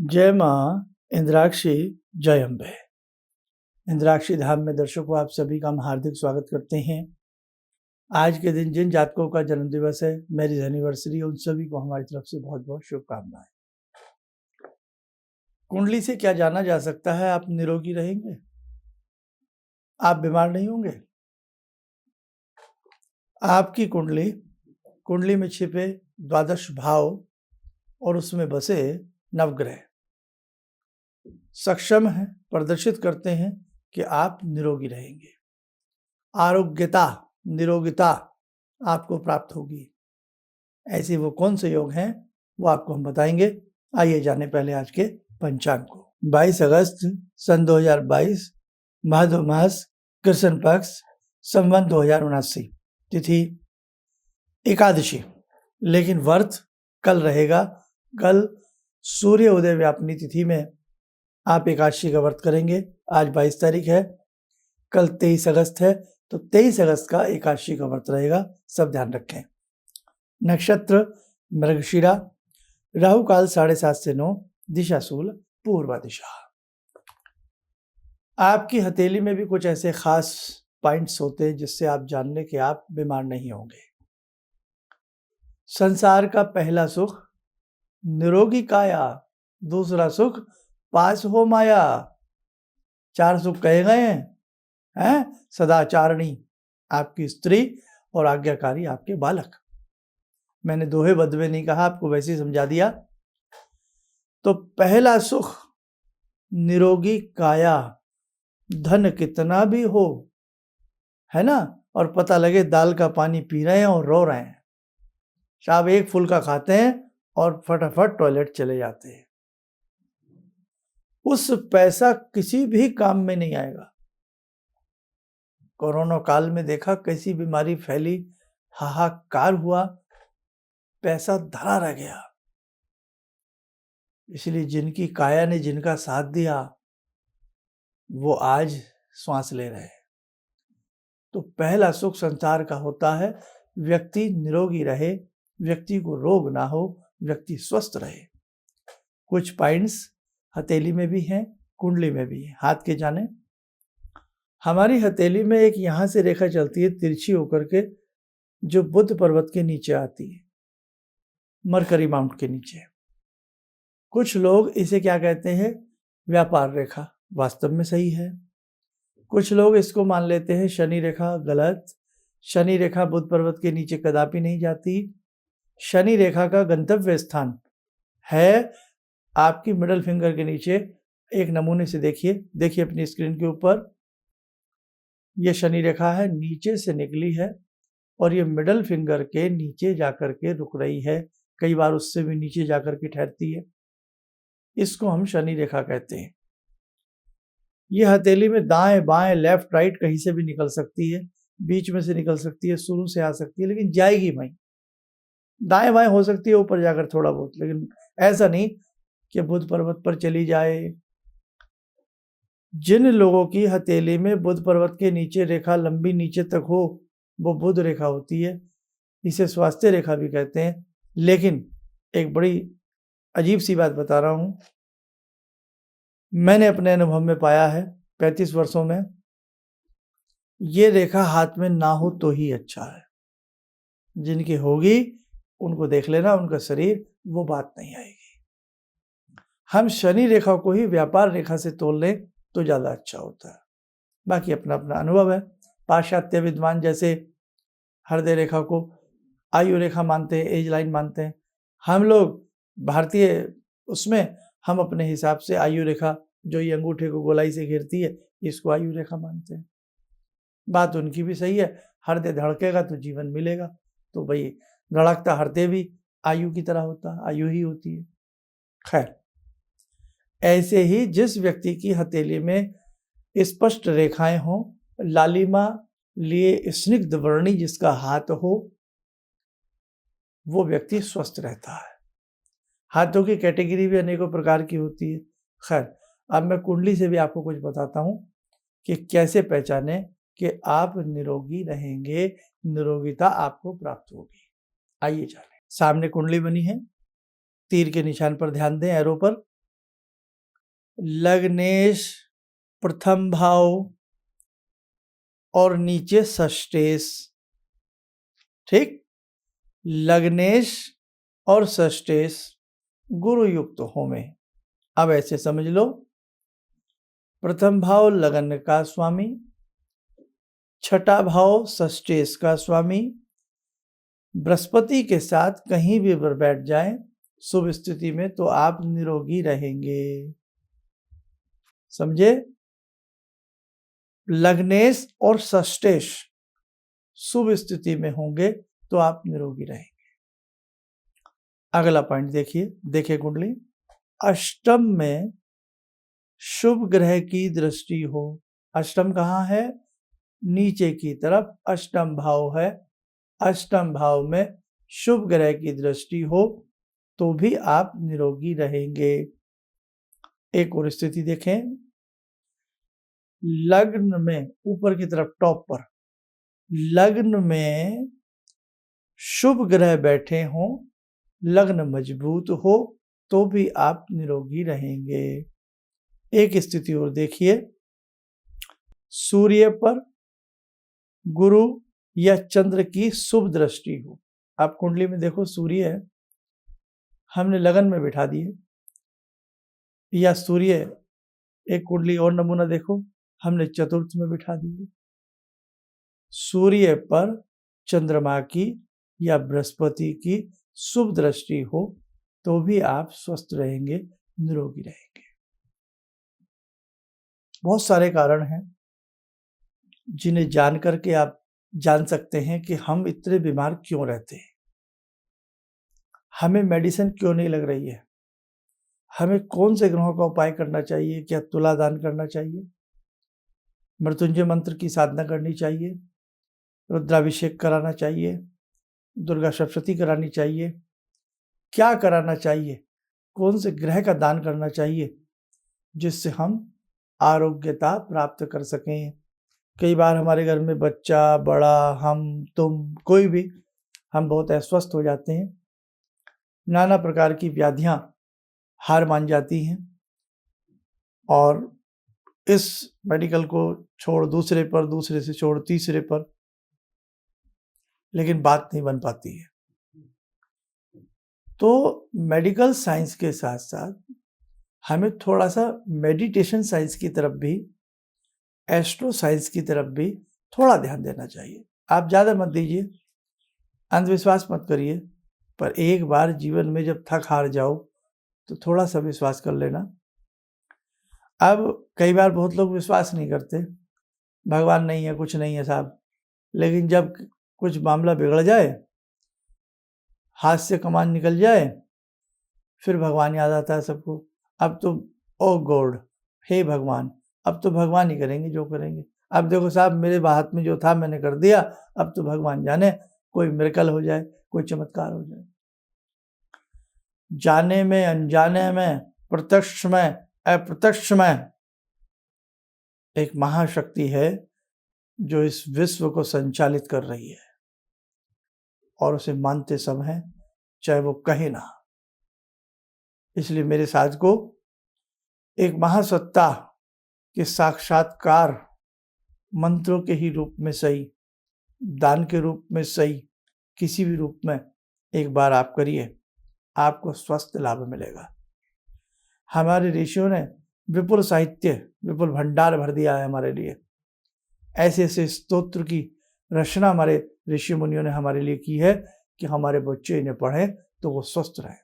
जय माँ इंद्राक्षी, जय अम्बे। इंद्राक्षी धाम में दर्शकों आप सभी का हम हार्दिक स्वागत करते हैं। आज के दिन जिन जातकों का जन्म दिवस है, मैरिज एनिवर्सरी, उन सभी को हमारी तरफ से बहुत बहुत शुभकामनाएं। कुंडली से क्या जाना जा सकता है? आप निरोगी रहेंगे, आप बीमार नहीं होंगे। आपकी कुंडली में छिपे द्वादश भाव और उसमें बसे नवग्रह सक्षम है, प्रदर्शित करते हैं कि आप निरोगी रहेंगे। आरोग्यता, निरोगिता आपको प्राप्त होगी। ऐसे वो कौन से योग हैं वो आपको हम बताएंगे। आइए जाने पहले आज के पंचांग को। 22 अगस्त सन 2022, भादो मास, कृष्ण पक्ष, संवत 2079, तिथि एकादशी। लेकिन व्रत कल रहेगा। कल सूर्य उदय व्यापनी तिथि में आप एकादशी का व्रत करेंगे। आज 22 तारीख है, कल 23 अगस्त है, तो 23 अगस्त का एकादशी का व्रत रहेगा, सब ध्यान रखें। नक्षत्र मृगशिरा, राहु काल 7:30 से 9, दिशा शूल पूर्व दिशा। आपकी हथेली में भी कुछ ऐसे खास पॉइंट्स होते हैं जिससे आप जान लें कि आप बीमार नहीं होंगे। संसार का पहला सुख निरोगी काया, दूसरा सुख पास हो माया। 4 सुख कहे गए हैं, सदाचारणी आपकी स्त्री और आज्ञाकारी आपके बालक। मैंने दोहे बदवे नहीं कहा, आपको वैसे ही समझा दिया। तो पहला सुख निरोगी काया, धन कितना भी हो, है ना, और पता लगे दाल का पानी पी रहे हैं और रो रहे हैं। साहब एक फुल्का खाते हैं और फटाफट टॉयलेट चले जाते हैं। उस पैसा किसी भी काम में नहीं आएगा। कोरोना काल में देखा कैसी बीमारी फैली, हाहाकार हुआ, पैसा धरा रह गया। इसलिए जिनकी काया ने जिनका साथ दिया वो आज श्वास ले रहे हैं। तो पहला सुख संसार का होता है व्यक्ति निरोगी रहे, व्यक्ति को रोग ना हो, व्यक्ति स्वस्थ रहे। कुछ पॉइंट्स हथेली में भी हैं, कुंडली में भी है। हाथ के जाने, हमारी हथेली में एक यहाँ से रेखा चलती है तिरछी होकर के, जो बुद्ध पर्वत के नीचे आती है, मरकरी माउंट के नीचे। कुछ लोग इसे क्या कहते हैं, व्यापार रेखा, वास्तव में सही है। कुछ लोग इसको मान लेते हैं शनि रेखा, गलत। शनि रेखा बुद्ध पर्वत के नीचे कदापि नहीं जाती। शनि रेखा का गंतव्य स्थान है आपकी मिडल फिंगर के नीचे। एक नमूने से देखिए अपनी स्क्रीन के ऊपर, ये शनि रेखा है, नीचे से निकली है और ये मिडल फिंगर के नीचे जाकर के रुक रही है, कई बार उससे भी नीचे जाकर के ठहरती है। इसको हम शनि रेखा कहते हैं। ये हथेली में दाएं बाएं लेफ्ट राइट कहीं से भी निकल सकती है, बीच में से निकल सकती है, शुरू से आ सकती है, लेकिन जाएगी वहीं। दाएं बाएं हो सकती है ऊपर जाकर थोड़ा बहुत, लेकिन ऐसा नहीं कि बुद्ध पर्वत पर चली जाए। जिन लोगों की हथेली में बुद्ध पर्वत के नीचे रेखा लंबी नीचे तक हो, वो बुद्ध रेखा होती है। इसे स्वास्थ्य रेखा भी कहते हैं। लेकिन एक बड़ी अजीब सी बात बता रहा हूं, मैंने अपने अनुभव में पाया है 35 वर्षों में, ये रेखा हाथ में ना हो तो ही अच्छा है। जिनकी होगी उनको देख लेना, उनका शरीर, वो बात नहीं आएगी। हम शनि रेखा को ही व्यापार रेखा से तोल लें तो ज़्यादा अच्छा होता है। बाकी अपना अपना अनुभव है। पाश्चात्य विद्वान जैसे हृदय रेखा को आयु रेखा मानते हैं, एज लाइन मानते हैं। हम लोग भारतीय उसमें हम अपने हिसाब से आयु रेखा, जो ये अंगूठे को गोलाई से घेरती है, इसको आयु रेखा मानते हैं। बात उनकी भी सही है। हृदय धड़केगा तो जीवन मिलेगा, तो भाई धड़कता हृदय भी आयु की तरह होता है, आयु ही होती है। खैर, ऐसे ही जिस व्यक्ति की हथेली में स्पष्ट रेखाएं हों, लालिमा लिए स्निग्ध वर्णी जिसका हाथ हो, वो व्यक्ति स्वस्थ रहता है। हाथों की कैटेगरी भी अनेकों प्रकार की होती है। खैर, अब मैं कुंडली से भी आपको कुछ बताता हूं कि कैसे पहचाने कि आप निरोगी रहेंगे, निरोगिता आपको प्राप्त होगी। आइए जाने। सामने कुंडली बनी है, तीर के निशान पर ध्यान दें, एरो पर। लग्नेश प्रथम भाव और नीचे षष्ठेश। ठीक, लग्नेश और षष्ठेश गुरु युक्त हो में। अब ऐसे समझ लो, प्रथम भाव लगन का स्वामी, छठा भाव षष्ठेश का स्वामी बृहस्पति के साथ कहीं भी बैठ जाएं शुभ स्थिति में तो आप निरोगी रहेंगे। समझे? लग्नेश और षष्ठेश शुभ स्थिति में होंगे तो आप निरोगी रहेंगे। अगला पॉइंट देखिए कुंडली। अष्टम में शुभ ग्रह की दृष्टि हो। अष्टम कहाँ है? नीचे की तरफ अष्टम भाव है। अष्टम भाव में शुभ ग्रह की दृष्टि हो तो भी आप निरोगी रहेंगे। एक और स्थिति देखें, लग्न में ऊपर की तरफ टॉप पर लग्न में शुभ ग्रह बैठे हों, लग्न मजबूत हो तो भी आप निरोगी रहेंगे। एक स्थिति और देखिए, सूर्य पर गुरु या चंद्र की शुभ दृष्टि हो। आप कुंडली में देखो, सूर्य है, हमने लगन में बिठा दिए, या सूर्य एक कुंडली और नमूना देखो, हमने चतुर्थ में बिठा दिए। सूर्य पर चंद्रमा की या बृहस्पति की शुभ दृष्टि हो तो भी आप स्वस्थ रहेंगे, निरोगी रहेंगे। बहुत सारे कारण हैं जिन्हें जान करके आप जान सकते हैं कि हम इतने बीमार क्यों रहते हैं, हमें मेडिसिन क्यों नहीं लग रही है, हमें कौन से ग्रहों का उपाय करना चाहिए, क्या तुला दान करना चाहिए, मृत्युंजय मंत्र की साधना करनी चाहिए, रुद्राभिषेक कराना चाहिए, दुर्गा सप्तशती करानी चाहिए, क्या कराना चाहिए, कौन से ग्रह का दान करना चाहिए जिससे हम आरोग्यता प्राप्त कर सकें। कई बार हमारे घर में बच्चा, बड़ा, हम, तुम, कोई भी, हम बहुत अस्वस्थ हो जाते हैं, नाना प्रकार की व्याधियां हार मान जाती हैं और इस मेडिकल को छोड़ दूसरे पर, दूसरे से छोड़ तीसरे पर, लेकिन बात नहीं बन पाती है। तो मेडिकल साइंस के साथ साथ हमें थोड़ा सा मेडिटेशन साइंस की तरफ भी, एस्ट्रो साइंस की तरफ भी थोड़ा ध्यान देना चाहिए। आप ज़्यादा मत दीजिए, अंधविश्वास मत करिए, पर एक बार जीवन में जब थक हार जाओ तो थोड़ा सा विश्वास कर लेना। अब कई बार बहुत लोग विश्वास नहीं करते, भगवान नहीं है, कुछ नहीं है साहब, लेकिन जब कुछ मामला बिगड़ जाए, हाथ से कमान निकल जाए, फिर भगवान याद आता है सबको। अब तो ओ गॉड, हे भगवान, अब तो भगवान ही करेंगे जो करेंगे। अब देखो साहब, मेरे हाथ में जो था मैंने कर दिया, अब तो भगवान जाने कोई मिरेकल हो जाए, कोई चमत्कार हो जाए। जाने में, अनजाने में, प्रत्यक्ष में, अप्रत्यक्ष में एक महाशक्ति है जो इस विश्व को संचालित कर रही है और उसे मानते सब हैं, चाहे वो कहे ना। इसलिए मेरे साथ को एक महासत्ता के साक्षात्कार मंत्रों के ही रूप में सही, दान के रूप में सही, किसी भी रूप में एक बार आप करिए, आपको स्वस्थ लाभ मिलेगा। हमारे ऋषियों ने विपुल साहित्य, विपुल भंडार भर दिया है हमारे लिए। ऐसे ऐसे स्तोत्र की रचना हमारे ऋषि मुनियों ने हमारे लिए की है कि हमारे बच्चे इन्हें पढ़ें तो वो स्वस्थ रहें।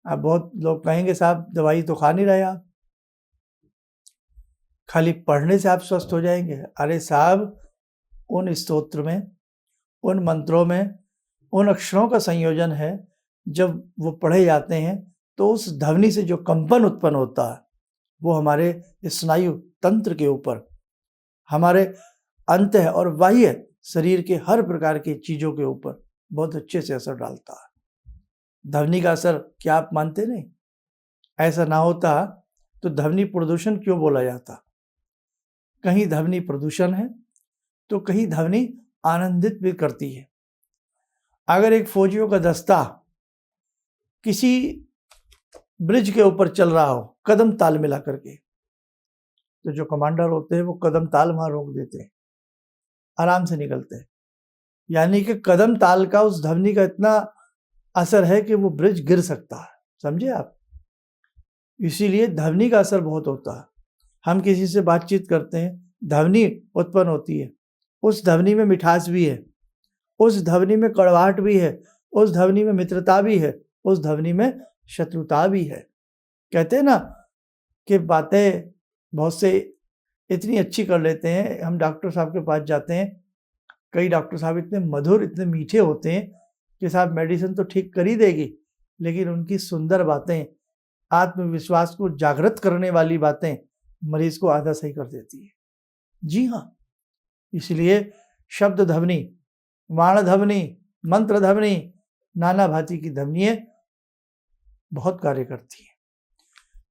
अब बहुत लोग कहेंगे साहब दवाई तो खा नहीं रहे आप, खाली पढ़ने से आप स्वस्थ हो जाएंगे। अरे साहब, उन स्तोत्र में, उन मंत्रों में, उन अक्षरों का संयोजन है, जब वो पढ़े जाते हैं तो उस ध्वनि से जो कंपन उत्पन्न होता है वो हमारे स्नायु तंत्र के ऊपर, हमारे अंतः और बाह्य शरीर के हर प्रकार की चीजों के ऊपर बहुत अच्छे से असर डालता है। ध्वनि का असर क्या आप मानते नहीं? ऐसा ना होता तो ध्वनि प्रदूषण क्यों बोला जाता? कहीं ध्वनि प्रदूषण है तो कहीं ध्वनि आनंदित भी करती है। अगर एक फौजियों का दस्ता किसी ब्रिज के ऊपर चल रहा हो कदम ताल मिला करके, तो जो कमांडर होते हैं वो कदम ताल वहां रोक देते हैं, आराम से निकलते हैं। यानी कि कदम ताल का उस ध्वनि का इतना असर है कि वो ब्रिज गिर सकता है, समझे आप। इसीलिए ध्वनि का असर बहुत होता है। हम किसी से बातचीत करते हैं, ध्वनि उत्पन्न होती है, उस ध्वनि में मिठास भी है, उस ध्वनि में कड़वाहट भी है, उस ध्वनि में मित्रता भी है, उस ध्वनि में शत्रुता भी है। कहते हैं ना कि बातें बहुत से इतनी अच्छी कर लेते हैं। हम डॉक्टर साहब के पास जाते हैं, कई डॉक्टर साहब इतने मधुर, इतने मीठे होते हैं कि साहब मेडिसिन तो ठीक कर ही देगी, लेकिन उनकी सुंदर बातें, आत्मविश्वास को जागृत करने वाली बातें मरीज को आधा सही कर देती है। जी हाँ, इसलिए शब्द ध्वनि, वाण ध्वनि, मंत्र ध्वनि, नाना भांति की ध्वनियाँ बहुत कार्य करती है।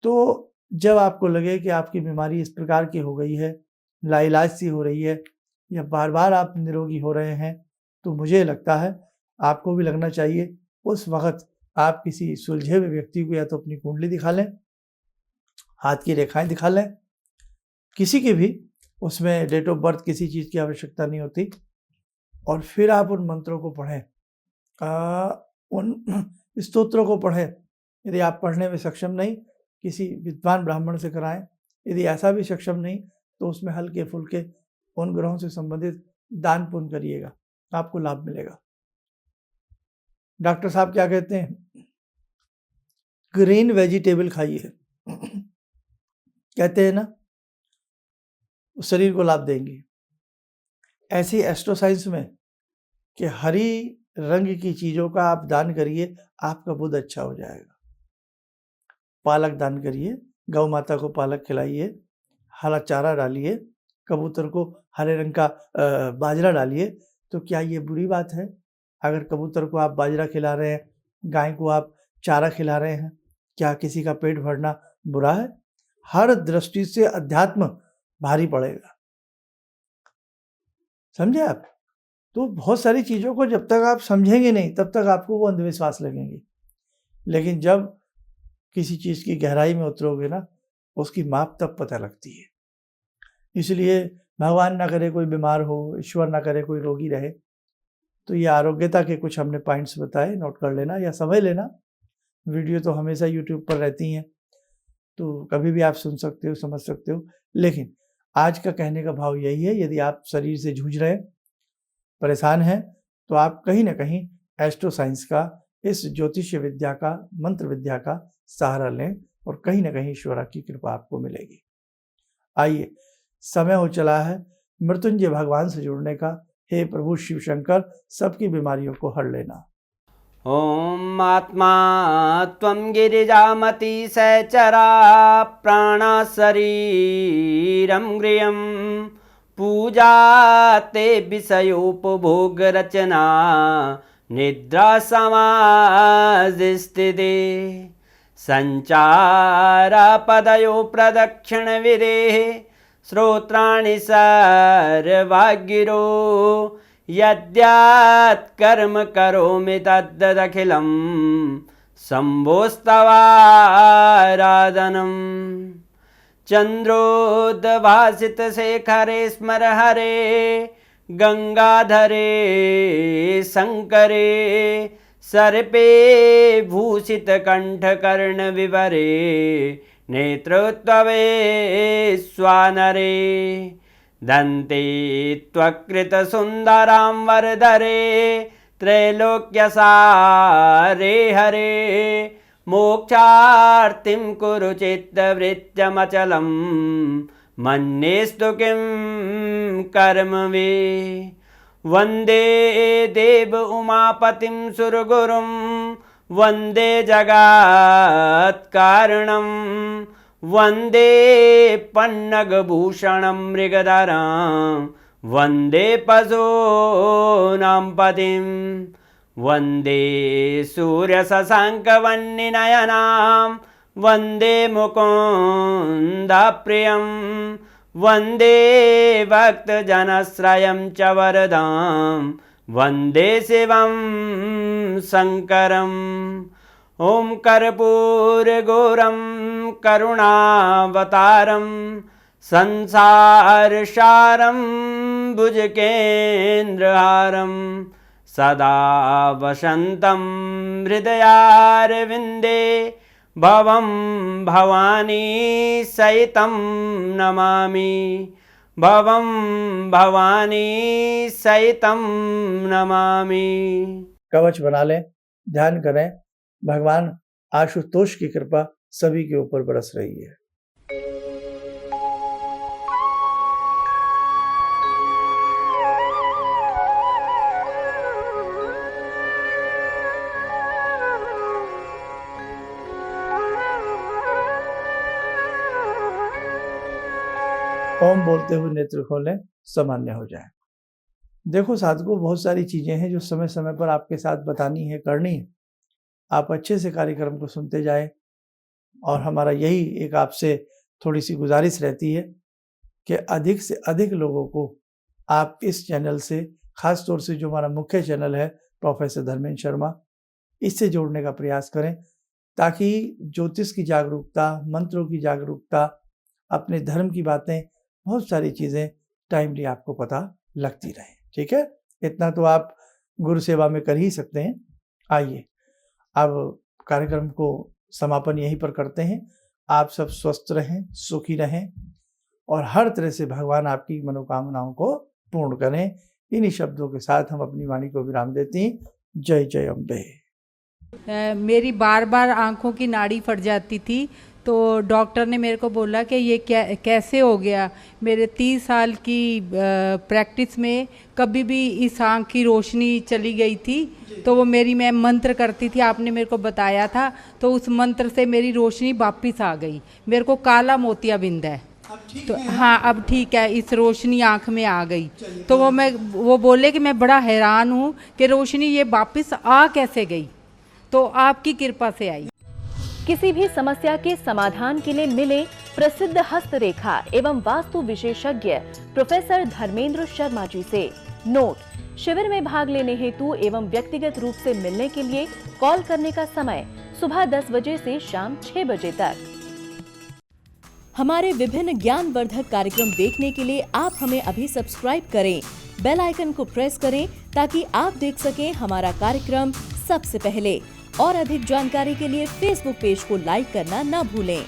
तो जब आपको लगे कि आपकी बीमारी इस प्रकार की हो गई है, लाइलाज सी हो रही है, या बार बार आप निरोगी हो रहे हैं, तो मुझे लगता है आपको भी लगना चाहिए उस वक्त आप किसी सुलझे हुए व्यक्ति को या तो अपनी कुंडली दिखा लें, हाथ की रेखाएं दिखा लें, किसी की भी, उसमें डेट ऑफ बर्थ किसी चीज़ की आवश्यकता नहीं होती, और फिर आप उन मंत्रों को पढ़ें, उन स्तोत्रों को पढ़ें। यदि आप पढ़ने में सक्षम नहीं, किसी विद्वान ब्राह्मण से कराएं। यदि ऐसा भी सक्षम नहीं, तो उसमें हल्के फुल्के उन ग्रहों से संबंधित दान पुण्य करिएगा, आपको लाभ मिलेगा। डॉक्टर साहब क्या कहते हैं, ग्रीन वेजिटेबल खाइए, कहते हैं ना, उस शरीर को लाभ देंगी। ऐसी एस्ट्रोसाइंस में कि हरी रंग की चीज़ों का आप दान करिए, आपका बुध अच्छा हो जाएगा। पालक दान करिए, गौ माता को पालक खिलाइए, हरा चारा डालिए, कबूतर को हरे रंग का बाजरा डालिए। तो क्या ये बुरी बात है? अगर कबूतर को आप बाजरा खिला रहे हैं, गाय को आप चारा खिला रहे हैं, क्या किसी का पेट भरना बुरा है? हर दृष्टि से अध्यात्म भारी पड़ेगा, समझे आप। तो बहुत सारी चीज़ों को जब तक आप समझेंगे नहीं, तब तक आपको वो अंधविश्वास लगेंगे। लेकिन जब किसी चीज़ की गहराई में उतरोगे ना, उसकी माप तब पता लगती है। इसलिए भगवान ना करे कोई बीमार हो, ईश्वर ना करे कोई रोगी रहे, तो ये आरोग्यता के कुछ हमने पॉइंट्स बताए, नोट कर लेना या समझ लेना। वीडियो तो हमेशा यूट्यूब पर रहती हैं, तो कभी भी आप सुन सकते हो, समझ सकते हो। लेकिन आज का कहने का भाव यही है, यदि आप शरीर से जूझ रहे हैं, परेशान हैं, तो आप कहीं ना कहीं एस्ट्रो साइंस का, इस ज्योतिष विद्या का, मंत्र विद्या का सहारा लें, और कहीं ना कहीं ईश्वर की कृपा आपको मिलेगी। आइए, समय हो चला है मृत्युंजय भगवान से जुड़ने का। हे प्रभु शिव शंकर, सबकी बीमारियों को हर लेना। ओम आत्मा त्वं गिरिजामति सहचरा प्राणा शरीरं गृहं पूजा ते विषयोपभोग रचना निद्रा समाधिस्थिते संचारा पदयो प्रदक्षिण विदेः श्रोत्राणि सर्वागिरो यद्यात् कर्म करोमि तद्दखिलं शम्भोस्तवाराधनम् चन्द्रोद्भासितशेखरे स्मर हरे गंगाधरे शंकरे सर्पे भूषितकण्ठकर्णविवरे नेत्रोत्तवे स्वानरे दन्ते त्वकृतसुन्दरां वरदरे त्रैलोक्यसारे हरे मोक्षार्तिं कुरु चित्तवृत्त्यमचलं मन्येस्तु किं कर्म वे वन्दे देव उमापतिं सुरगुरुं वन्दे जगत्कारणं वन्दे पन्नगभूषणं मृगधरं वन्दे पशूनां पतिं वन्दे सूर्यशशाङ्कवह्निनयनां वन्दे मुकुन्दप्रियं वन्दे भक्तजनश्रयं च वरदां वन्दे शिवं शङ्करं ॐ कर्पूरगौरं करुणावतारं संसारसारं भुजगेन्द्रहारं सदा वसन्तं हृदयारविन्दे भवं भवानी सहितं नमामि भवं भवानी सहितं नमामि। कवच बना लें, ध्यान करें, भगवान आशुतोष की कृपा सभी के ऊपर बरस रही है। ओम बोलते हुए नेत्र खोलें, सामान्य हो जाए। देखो साधकों, बहुत सारी चीजें हैं जो समय समय पर आपके साथ बतानी है, करनी है। आप अच्छे से कार्यक्रम को सुनते जाएं और हमारा यही एक आपसे थोड़ी सी गुजारिश रहती है कि अधिक से अधिक लोगों को आप इस चैनल से, खास तौर से जो हमारा मुख्य चैनल है प्रोफेसर धर्मेंद्र शर्मा, इससे जोड़ने का प्रयास करें, ताकि ज्योतिष की जागरूकता, मंत्रों की जागरूकता, अपने धर्म की बातें, बहुत सारी चीज़ें टाइमली आपको पता लगती रहे। ठीक है, इतना तो आप गुरु सेवा में कर ही सकते हैं। आइए अब कार्यक्रम को समापन यहीं पर करते हैं। आप सब स्वस्थ रहें, सुखी रहें और हर तरह से भगवान आपकी मनोकामनाओं को पूर्ण करें। इन्हीं शब्दों के साथ हम अपनी वाणी को विराम देते हैं। जय जय अम्बे। मेरी बार बार आंखों की नाड़ी फट जाती थी, तो डॉक्टर ने मेरे को बोला कि ये कैसे हो गया। मेरे 30 साल की प्रैक्टिस में कभी भी इस आँख की रोशनी चली गई थी, तो वो मैं मंत्र करती थी, आपने मेरे को बताया था, तो उस मंत्र से मेरी रोशनी वापस आ गई। मेरे को काला मोतियाबिंद है, तो हाँ अब ठीक है, इस रोशनी आँख में आ गई। तो वो बोले कि मैं बड़ा हैरान हूँ कि रोशनी ये वापस आ कैसे गई, तो आपकी कृपा से आई। किसी भी समस्या के समाधान के लिए मिले प्रसिद्ध हस्तरेखा एवं वास्तु विशेषज्ञ प्रोफेसर धर्मेंद्र शर्मा जी से। नोट: शिविर में भाग लेने हेतु एवं व्यक्तिगत रूप से मिलने के लिए कॉल करने का समय सुबह 10 बजे से शाम 6 बजे तक। हमारे विभिन्न ज्ञानवर्धक कार्यक्रम देखने के लिए आप हमें अभी सब्सक्राइब करें, बेल आइकन को प्रेस करें ताकि आप देख सकें हमारा कार्यक्रम सबसे पहले। और अधिक जानकारी के लिए फेसबुक पेज को लाइक करना न भूलें।